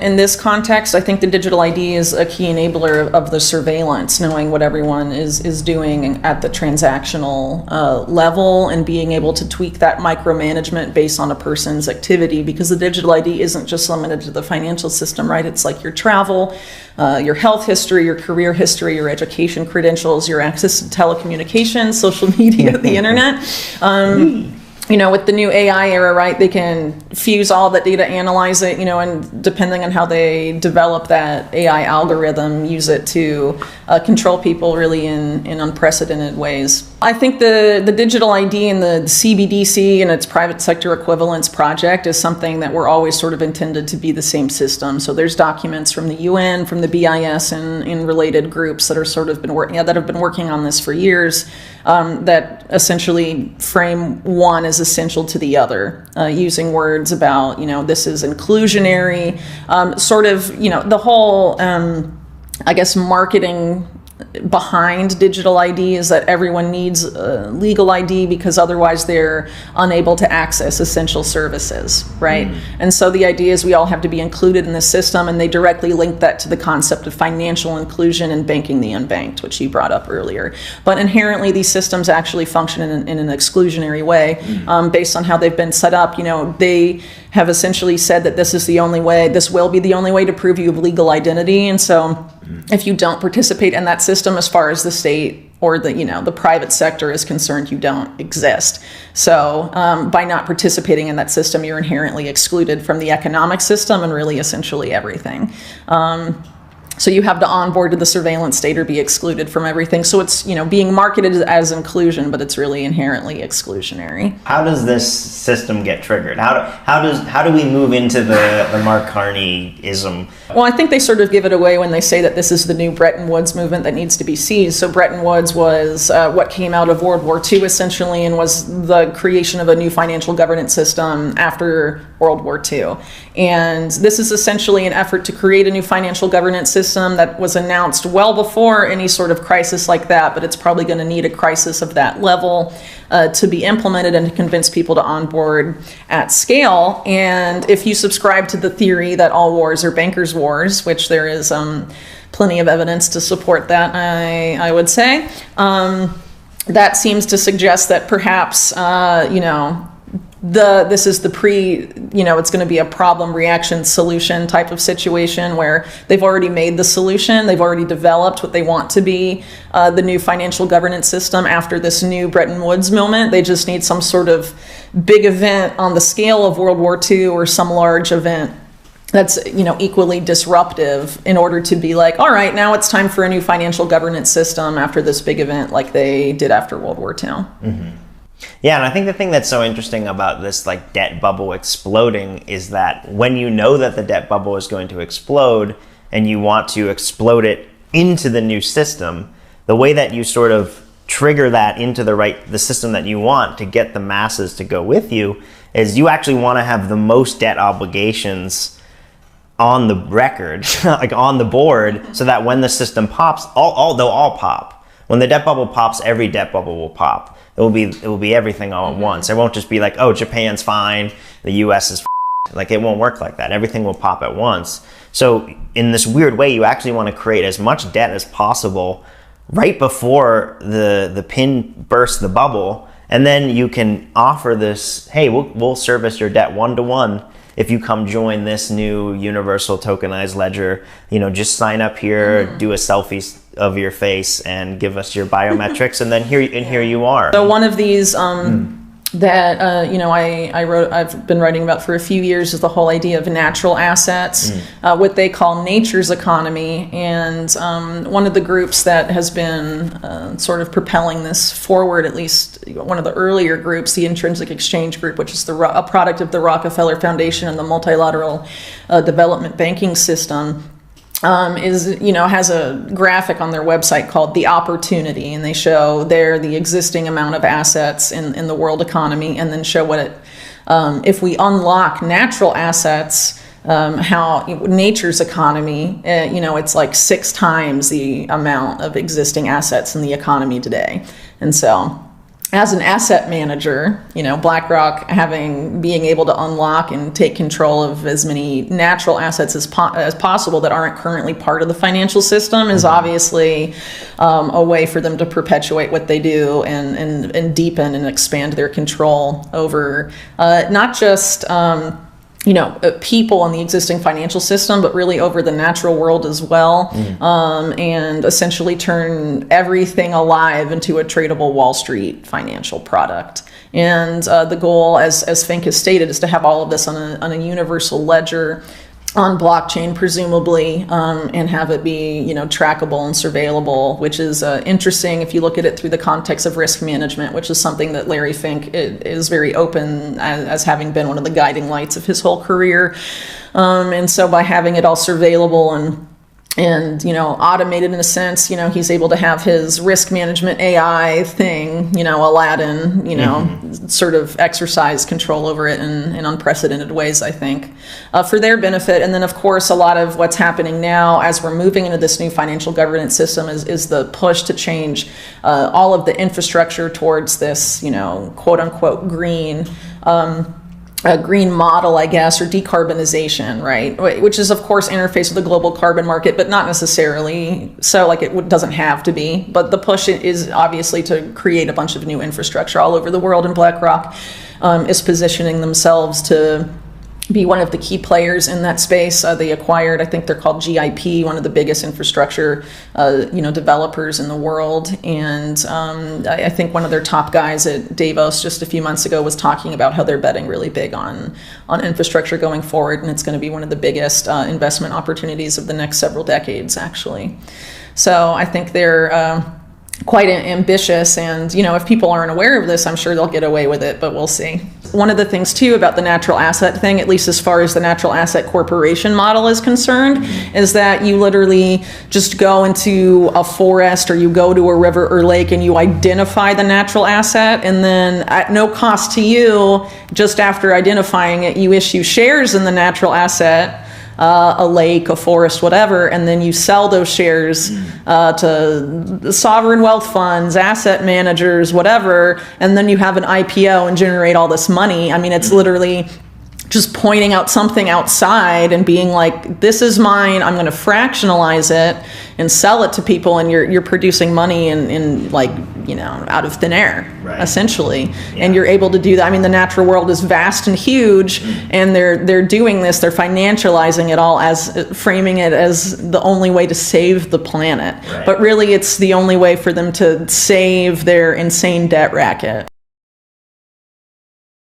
In this context, I think the digital ID is a key enabler of the surveillance, knowing what everyone is doing at the transactional level and being able to tweak that micromanagement based on a person's activity, because the digital ID isn't just limited to the financial system, right? It's like your travel, your health history, your career history, your education credentials, your access to telecommunications, social media, the internet. With the new AI era, right, they can fuse all that data, analyze it, and depending on how they develop that AI algorithm, use it to control people really in unprecedented ways. I think the digital ID and the CBDC and its private sector equivalence project is something that we're always sort of intended to be the same system. So there's documents from the UN, from the BIS, and related groups that are sort of that have been working on this for years, that essentially frame one as essential to the other, using words about, this is inclusionary, the whole, marketing behind digital ID is that everyone needs legal ID because otherwise they're unable to access essential services, right? And so the idea is we all have to be included in the system, and they directly link that to the concept of financial inclusion and banking the unbanked, which you brought up earlier. But inherently, these systems actually function in an exclusionary way, based on how they've been set up. They have essentially said that this will be the only way to prove you have legal identity, and so if you don't participate in that system, as far as the state or the private sector is concerned, you don't exist. So by not participating in that system, you're inherently excluded from the economic system and really essentially everything. So you have to onboard to the surveillance state or be excluded from everything. So it's, being marketed as inclusion, but it's really inherently exclusionary. How does this system get triggered? How do we move into the Mark Carney-ism? Well, I think they sort of give it away when they say that this is the new Bretton Woods movement that needs to be seized. So Bretton Woods was what came out of World War II, essentially, and was the creation of a new financial governance system after World War II. And this is essentially an effort to create a new financial governance system that was announced well before any sort of crisis like that, but it's probably going to need a crisis of that level to be implemented and to convince people to onboard at scale. And if you subscribe to the theory that all wars are bankers' wars, which there is plenty of evidence to support that, I would say, that seems to suggest that perhaps, this is it's going to be a problem reaction solution type of situation where they've already made the solution. They've already developed what they want to be the new financial governance system after this new Bretton Woods moment. They just need some sort of big event on the scale of World War II or some large event that's equally disruptive in order to be like, all right, now it's time for a new financial governance system after this big event like they did after World War II. Mm-hmm. Yeah, and I think the thing that's so interesting about this debt bubble exploding is that when you know that the debt bubble is going to explode and you want to explode it into the new system, the way that you sort of trigger that into the system that you want to get the masses to go with you is you actually want to have the most debt obligations on the record, on the board, so that when the system pops, they'll all pop. When the debt bubble pops, every debt bubble will pop. It will be everything all at once. It won't just be like, oh, Japan's fine, the US is it won't work like that. Everything will pop at once. So in this weird way, you actually want to create as much debt as possible right before the pin bursts the bubble, and then you can offer this, hey, we'll service your debt 1-to-1 if you come join this new universal tokenized ledger. Just sign up here, do a selfie of your face and give us your biometrics, and then here you are. So one of these that I've been writing about for a few years is the whole idea of natural assets, what they call nature's economy. And one of the groups that has been sort of propelling this forward, at least one of the earlier groups, the Intrinsic Exchange Group, which is a product of the Rockefeller Foundation and the multilateral development banking system, has a graphic on their website called The Opportunity, and they show there the existing amount of assets in the world economy, and then show what if we unlock natural assets, how nature's economy, it's like 6 times the amount of existing assets in the economy today. And so as an asset manager, BlackRock being able to unlock and take control of as many natural assets as possible that aren't currently part of the financial system is obviously a way for them to perpetuate what they do and deepen and expand their control over not just people in the existing financial system, but really over the natural world as well, and essentially turn everything alive into a tradable Wall Street financial product. And the goal, as Fink has stated, is to have all of this on a universal ledger on blockchain, presumably, and have it be, trackable and surveillable, which is interesting if you look at it through the context of risk management, which is something that Larry Fink is very open as having been one of the guiding lights of his whole career. And so by having it all surveillable and automated in a sense, he's able to have his risk management AI thing, Aladdin, sort of exercise control over it in unprecedented ways, I think, for their benefit. And then, of course, a lot of what's happening now as we're moving into this new financial governance system is the push to change all of the infrastructure towards this, quote unquote, green a green model, I guess, or decarbonization, right? Which is, of course, interface with the global carbon market, but not necessarily so, like it doesn't have to be. But the push is obviously to create a bunch of new infrastructure all over the world, and BlackRock is positioning themselves to be one of the key players in that space. They acquired, I think they're called GIP, one of the biggest infrastructure, developers in the world. And I think one of their top guys at Davos just a few months ago was talking about how they're betting really big on infrastructure going forward, and it's going to be one of the biggest investment opportunities of the next several decades, actually. So I think they're quite ambitious, and if people aren't aware of this, I'm sure they'll get away with it, but we'll see. One of the things too about the natural asset thing, at least as far as the natural asset corporation model is concerned, is that you literally just go into a forest or you go to a river or lake and you identify the natural asset, and then at no cost to you, just after identifying it, you issue shares in the natural asset, a lake, a forest, whatever, and then you sell those shares to sovereign wealth funds, asset managers, whatever, and then you have an IPO and generate all this money. I mean, it's literally just pointing out something outside and being like, this is mine, I'm going to fractionalize it and sell it to people, and you're producing money in like, out of thin air, right, essentially. Yeah. And you're able to do that. I mean, the natural world is vast and huge, and they're doing this, they're financializing it all as framing it as the only way to save the planet. Right. But really it's the only way for them to save their insane debt racket.